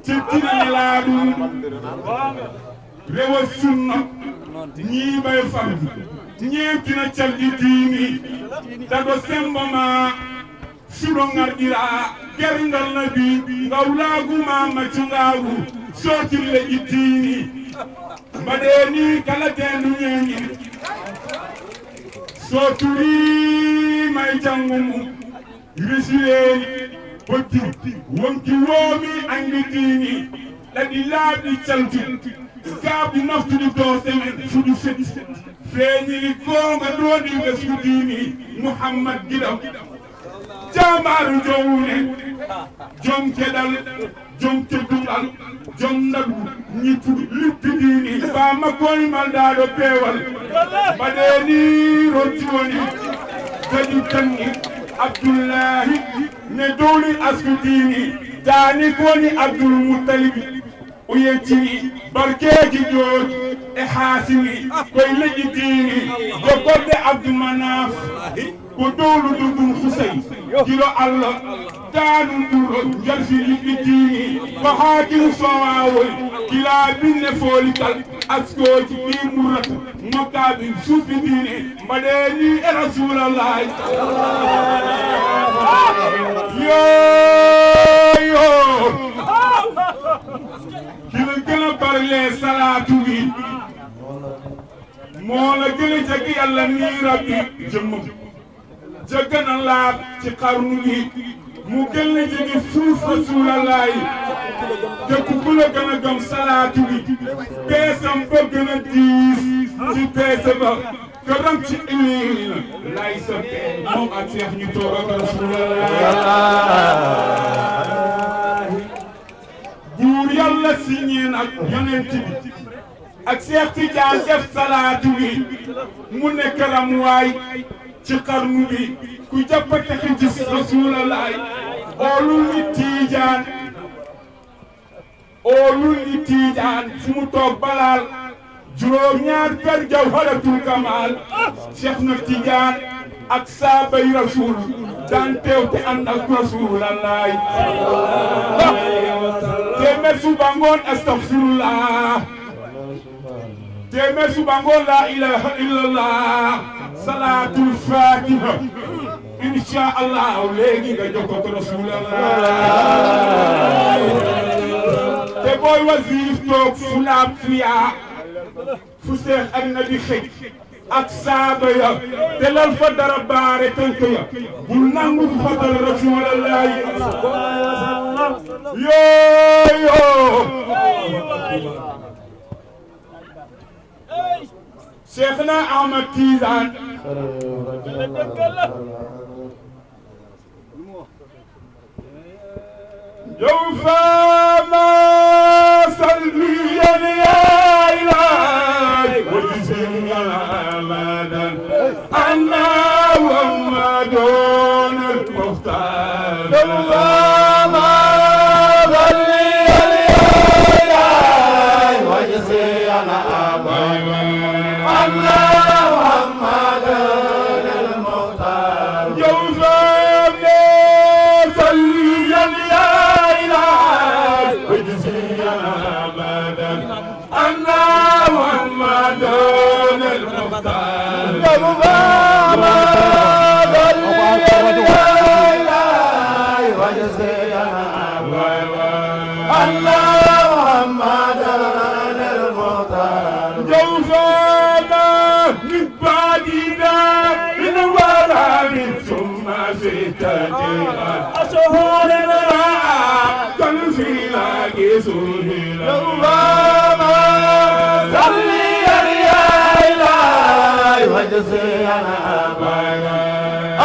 Cettina laadu rewa sunna ñiibay famdi ñeemtina calɗi diini dago sembo ma suɗo ngarɗira gergal nabi ngawlaagu ma maccungaagu sotille ƴittiini mbaɗeni kala tendu ñeñi soturima e janngo mum resireeni bokki wonki woomi annditiini ɗaɗi laaɓi calti gaaɓi naftude dow semen fuɗi fetti feeñiri goonga ɗooɗi ɓeskudiini mouhammad giɗam jamaaru jowne jom keɗal jom tedduɗal jom ndagu ñippuɗo lippidiini bama koymalɗaɗo peewal mbaɗeni rotti woni kadi tanni abdoullahi ne dowli askudini daani koni abdoul moutalibi o yettini barkeji jooɗi e haasimi koye leƴƴi diini joggoɗɗe abdou manaf ko dowludu ɗum husey gilo allah daanum ɗuro jalfi yiɓɓi diini ko haakimu sowawoy gila binne foolikal askoji ɗi murrata mokkaɓe suufi diine mbaɗeni e rasulallahi yo kila gën a barle salaatu bi moo la gën a jege yàlla nii rabbi jëmmam jëggana laab ci xarnu bi mu gën la jege fuuf rasulallahi te ku la gën a gëm salaatu bi peesam ba gën a diis ci peese ba këram ci ëllëg la lay sa moom ak Seex ñu toog ak rasulallahi buur yàlla signé nag yonent bi ak Seex Tijaan def salaatu bi mu nekk ramuwaay ci xarnu bi ku jàppate ki gis rasulallahi oolul ni tiijaan fu mu toog balaal juróom ñaar per jawharatul kamal Cheikh na Tijaan ak saabay rasul daan teew te ànd ak rasulallahi téeméer suba ngoon astaghfirullah téeméer suba ngoon la ilaha illallah salatul fatiha insha allah léegi nga jokkoo ko rasulallahi te booy wasiif toog fu laab fiyaa fu seex ak nabi xëy ak saaba ya te lal fa dara baare tënk ya bu nangu fadal rasulallahi yo Cheikhna Ahmad Tijaan yow faama salliyan yaa ilaahi wa jizyan abadan anna muhammadun al-mukhtar yow faama salliyan yaa ilaahi wa jizyan abadan anna muhammadun al-mukhtar yow faama salliyan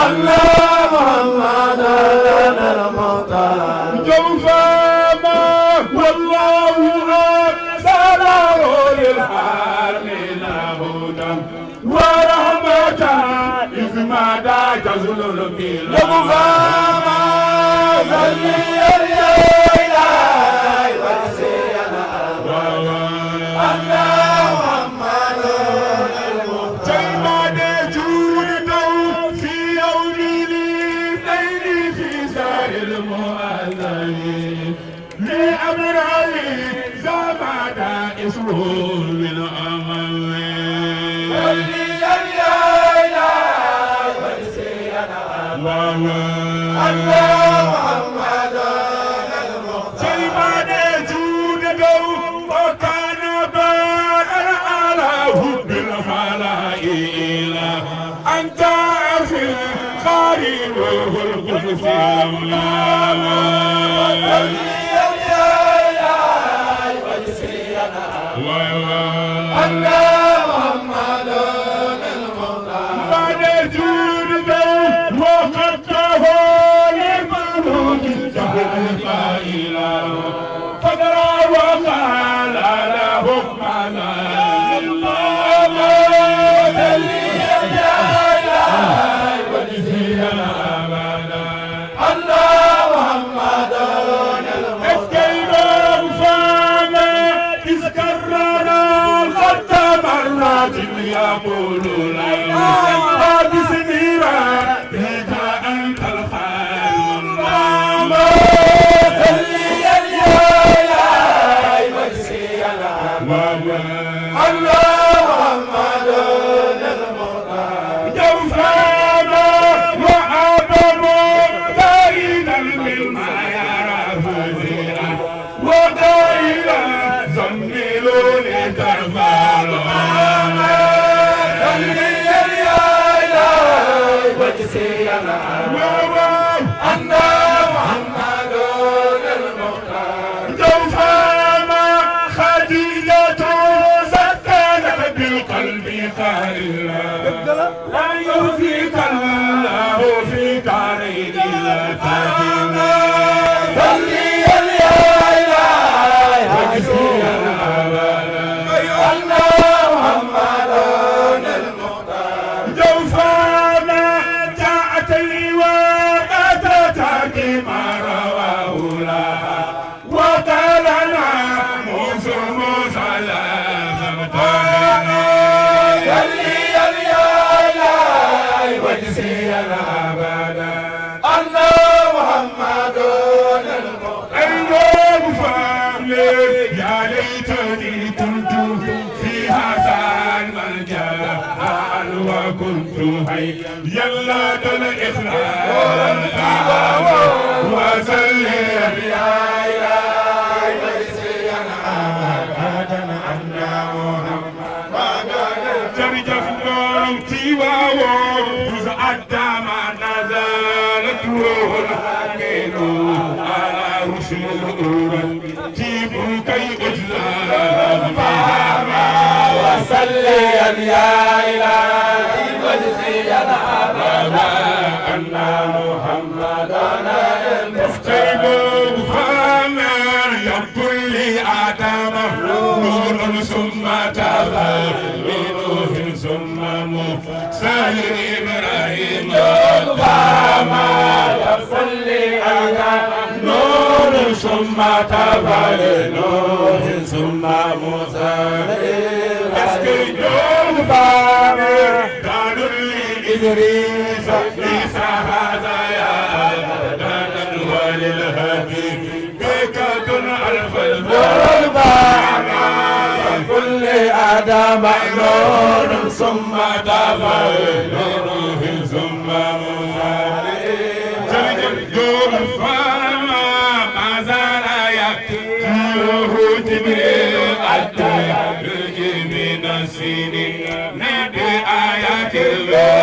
الله محمد المختار جوفاما والله أرسله للعالمين هدى ورحمة إذ ما دا جزل البلاد جوفاما صلي يا إلهي وسينا الله من أمامي أنت في الخارج والقدس يقول لا بسمي ربك أنت الخير اللهم صل يا وجهي الله محمد المختار جوفانا وعظم دائما مما يرى فزيرا ودائما زملوني ترفع أن محمد المختار جوفانا خديجة سكنت بالقلب خيرا لا يوفيك الله في دارين لا تهنا صلي يا إلهي وجزي أن محمد المختار جوفانا ما رواه لها وقالنا موسى لا خمتاني صلي يا إلهي وجزي الأبدا أن محمد المختار يا ليتني كنت في هذا الملجأ وكنت هيا الإخلاص وسلم يا إلهي وجزيا أبدا أن محمد جرجف موتي ووز أدام نزلت روح الحنين على رسول جيب كي أجزاء وسلم يا إلهي وجزيا أبدا أن محمدنا المختار فامر يقول لي آدم نور ثم تفر بنوح ثم موسى إبراهيم فامر يقول لي آدم نور ثم تفر نوح ثم موسى إبراهيم فامر قالوا لي إدريس عيسى هذا يا أبدا وللهدي بك ألف البربان كل آدم نور ثم دفع نوره ثم موسى جل فما زال يأتيه جبريل أتى من السنين نبي آيات الله